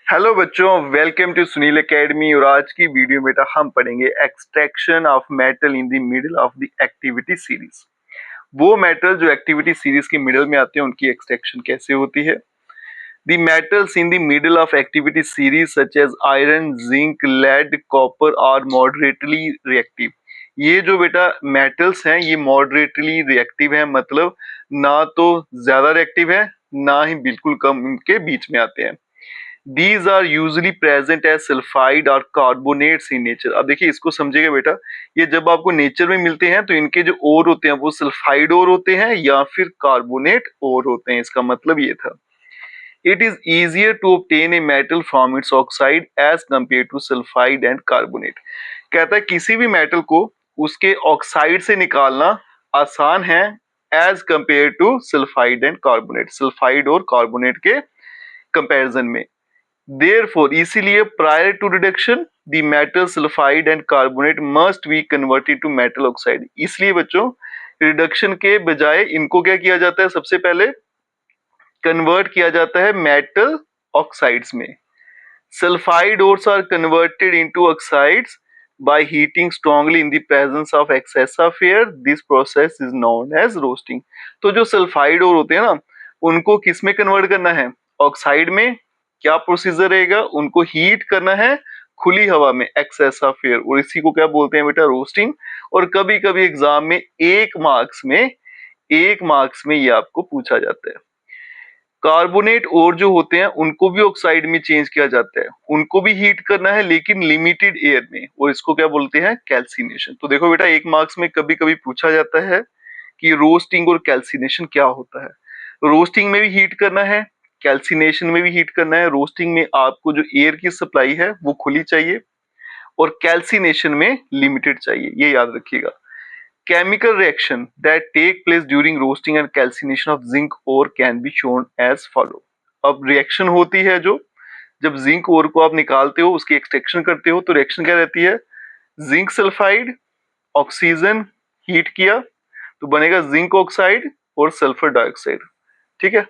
Hello बच्चों, welcome to Sunil academy. और आज की वीडियो में हम पढ़ेंगे extraction of metal in the middle of the activity series. वो मेटल जो एक्टिविटी सीरीज के मिडिल में आते हैं उनकी एक्सट्रैक्शन कैसे होती है। The metals in the middle of activity series such as iron, zinc, lead, copper are moderately reactive. ये जो बेटा मेटल्स हैं ये मॉडरेटली रिएक्टिव है, मतलब ना तो ज्यादा रिएक्टिव है ना ही बिल्कुल कम, इनके बीच में आते हैं। These are usually present as sulfide और कार्बोनेट्स in nature। अब देखिए इसको समझिएगा बेटा, ये जब आपको नेचर में मिलते हैं तो इनके जो ओर होते हैं वो सल्फाइड ओर होते हैं या फिर कार्बोनेट ओर होते हैं। इसका मतलब ये था। It is easier to obtain a metal from its oxide as compared to sulfide and carbonate। कहता है किसी भी मेटल को उसके ऑक्साइड से निकालना आसान है as compare to sulphide and carbonate, sulphide और कार्बोनेट के कंपैरिजन में। Therefore, इसीलिए prior to reduction, the metal sulfide and carbonate must be converted to metal oxide। इसलिए बच्चों रिडक्शन के बजाय इनको क्या किया जाता है, सबसे पहले कन्वर्ट किया जाता है मेटल ऑक्साइड्स में। Sulphide ores are converted into oxides by heating strongly in the presence of excess of air। This process is known as roasting। तो जो सल्फाइड ओर होते हैं ना, उनको किस में कन्वर्ट करना है, ऑक्साइड में। क्या प्रोसीजर रहेगा, उनको हीट करना है खुली हवा में, एक्सेस ऑफ एयर, और इसी को क्या बोलते हैं बेटा, रोस्टिंग। और कभी कभी एग्जाम में एक मार्क्स में ये आपको पूछा जाता है। कार्बोनेट और जो होते हैं उनको भी ऑक्साइड में चेंज किया जाता है, उनको भी हीट करना है लेकिन लिमिटेड एयर में, और इसको क्या बोलते हैं, कैल्सिनेशन। तो देखो बेटा एक मार्क्स में कभी कभी पूछा जाता है कि रोस्टिंग और कैल्सिनेशन क्या होता है। रोस्टिंग में भी हीट करना है, कैल्सिनेशन में भी हीट करना है। रोस्टिंग में आपको जो एयर की सप्लाई है वो खुली चाहिए और कैल्सिनेशन में लिमिटेड चाहिए, ये याद रखिएगा। Chemical reaction that take place during roasting and calcination of zinc ore can be shown as follow. अब रिएक्शन होती है जो, जब जिंक ओर को आप निकालते हो, उसकी एक्सट्रैक्शन करते हो, तो रिएक्शन क्या रहती है, जिंक सल्फाइड, ऑक्सीजन हीट किया तो बनेगा जिंक ऑक्साइड और सल्फर डाइऑक्साइड। ठीक है।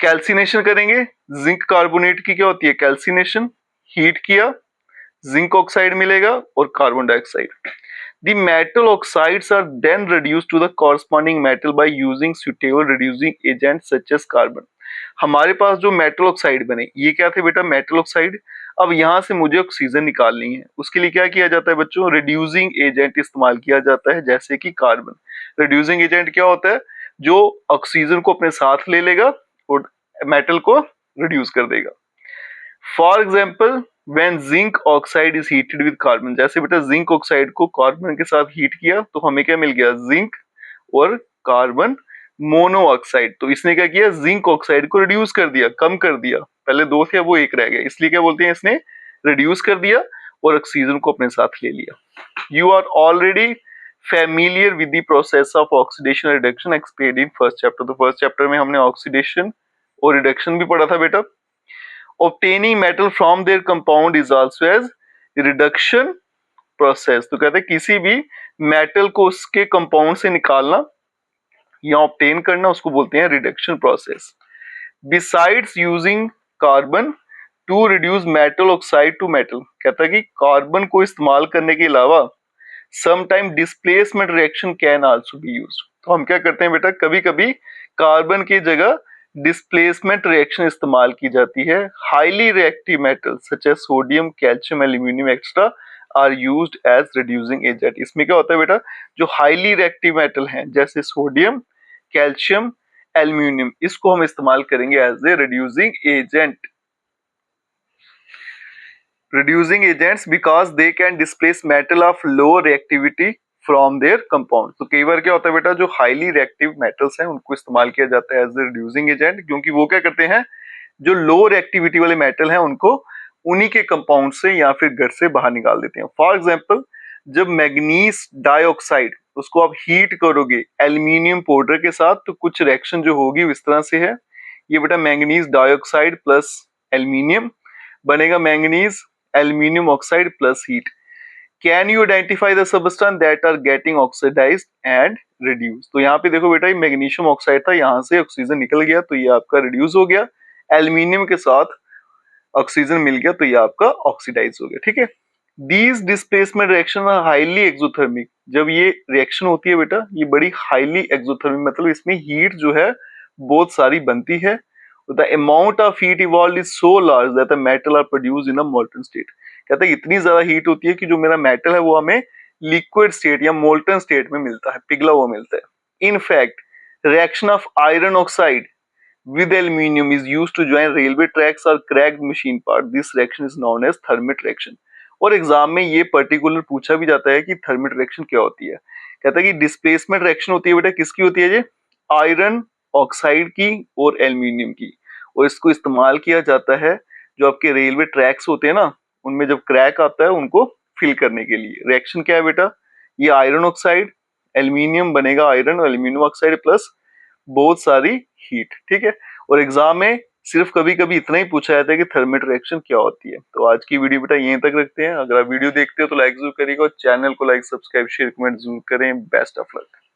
कैल्सिनेशन करेंगे, जिंक कार्बोनेट की क्या होती है, कैल्सिनेशन, हीट किया जिंक ऑक्साइड मिलेगा और carbon dioxide. The metal oxides are then reduced to the corresponding metal by using suitable reducing agents such as carbon। हमारे पास जो मेटल ऑक्साइड बने ये क्या थे बेटा, मेटल ऑक्साइड। अब यहाँ से मुझे ऑक्सीजन निकालनी है, उसके लिए क्या किया जाता है बच्चों, रिड्यूसिंग एजेंट इस्तेमाल किया जाता है, जैसे कि कार्बन। रिड्यूसिंग एजेंट क्या होता है, जो ऑक्सीजन को अपने साथ ले लेगा और मेटल को रिड्यूस कर देगा। For example when zinc oxide is heated with carbon, जैसे बेटा जिंक ऑक्साइड को कार्बन के साथ हीट किया तो हमें क्या मिल गया, जिंक और कार्बन मोनोऑक्साइड। तो इसने क्या किया, जिंक ऑक्साइड को रिड्यूस कर दिया, कम कर दिया। पहले दो थे वो एक रह गया, इसलिए क्या बोलते हैं, इसने रिड्यूस कर दिया और ऑक्सीजन को अपने साथ ले लिया। You are already familiar with the process of oxidation reduction explained in first chapter. तो फर्स्ट चैप्टर में हमने ऑक्सीडेशन और रिडक्शन भी पढ़ा था बेटा। Obtaining metal from their compound is also as reduction process। तो कहते हैं किसी भी मेटल को उसके कंपाउंड से निकालना या ऑब्टेन करना, उसको बोलते हैं reduction process. Besides using carbon to reduce metal oxide to metal, कहता है कि कार्बन को इस्तेमाल करने के अलावा sometime displacement reaction can also be used। तो हम क्या करते हैं बेटा, कभी कभी कार्बन की जगह डिस्प्लेसमेंट रिएक्शन इस्तेमाल की जाती है। Highly reactive metals such as sodium, calcium, aluminium extra are used as reducing agent. इसमें क्या होता है बेटा, जो हाईली रिएक्टिव मेटल हैं जैसे सोडियम, कैल्शियम, एल्यूमिनियम, इसको हम इस्तेमाल करेंगे as a reducing agent. Reducing agents because they can displace metal of low reactivity from their compound. तो कई बार क्या होता है बेटा, जो हाईली रिएक्टिव मेटल्स हैं उनको इस्तेमाल किया जाता है एज ए रिड्यूसिंग एजेंट, क्योंकि वो क्या करते हैं, जो लो रिएक्टिविटी वाले मेटल हैं उनको उन्हीं के कंपाउंड से या फिर घर से बाहर निकाल देते हैं। फॉर एग्जांपल जब मैग्नीज डाइऑक्साइड उसको आप हीट करोगे एल्यूमिनियम पाउडर के साथ, तो कुछ रिएक्शन जो होगी इस तरह से है, ये बेटा मैग्नीज डाइऑक्साइड प्लस एल्यूमिनियम बनेगा manganese aluminium oxide plus heat. Can you identify the substance that are getting oxidized and reduced? तो यहाँ पे देखो बेटा, ये मैग्नीशियम ऑक्साइड था, यहाँ से ऑक्सीजन निकल गया तो ये आपका रिड्यूस हो गया। एल्यूमिनियम के साथ ऑक्सीजन मिल गया तो ये आपका ऑक्सीडाइज हो गया, ठीक है। These displacement reaction are highly exothermic. जब ये रिएक्शन होती है बेटा, ये बड़ी हाईली एक्सोथर्मिक, मतलब इसमें हीट जो है बहुत सारी बनती है। The amount of heat evolve is so large that the metal are produce in a molten state. कहते हैं इतनी ज्यादा हीट होती है कि जो मेरा मेटल है वो हमें लिक्विड स्टेट या मोल्टन स्टेट में मिलता है, पिघला हुआ मिलता है। In fact reaction of iron oxide with aluminium is used to join railway tracks or cracked machine part. This reaction is known as thermit reaction. और एग्जाम में ये पर्टिकुलर पूछा भी जाता है कि थर्मिट रिएक्शन क्या होती है। कहता है कि डिस्प्लेसमेंट रिएक्शन होती है बेटा, किसकी होती है ये? आयरन ऑक्साइड की और एल्यूमिनियम की। और इसको इस्तेमाल किया जाता है जो आपके रेलवे ट्रैक्स होते हैं ना, उनमें जब क्रैक आता है उनको फिल करने के लिए। रिएक्शन क्या है बेटा? ये आयरन ऑक्साइड, एल्यूमिनियम बनेगा आयरन और एल्यूमिनियम ऑक्साइड प्लस बहुत सारी हीट, ठीक है। और एग्जाम में सिर्फ कभी कभी इतना ही पूछा जाता है कि थर्मिट रिएक्शन क्या होती है। तो आज की वीडियो बेटा यहीं तक रखते हैं। अगर आप वीडियो देखते हो तो लाइक जरूर करिएगा और चैनल को लाइक, सब्सक्राइब, शेयर, कमेंट जरूर करें। Best of luck.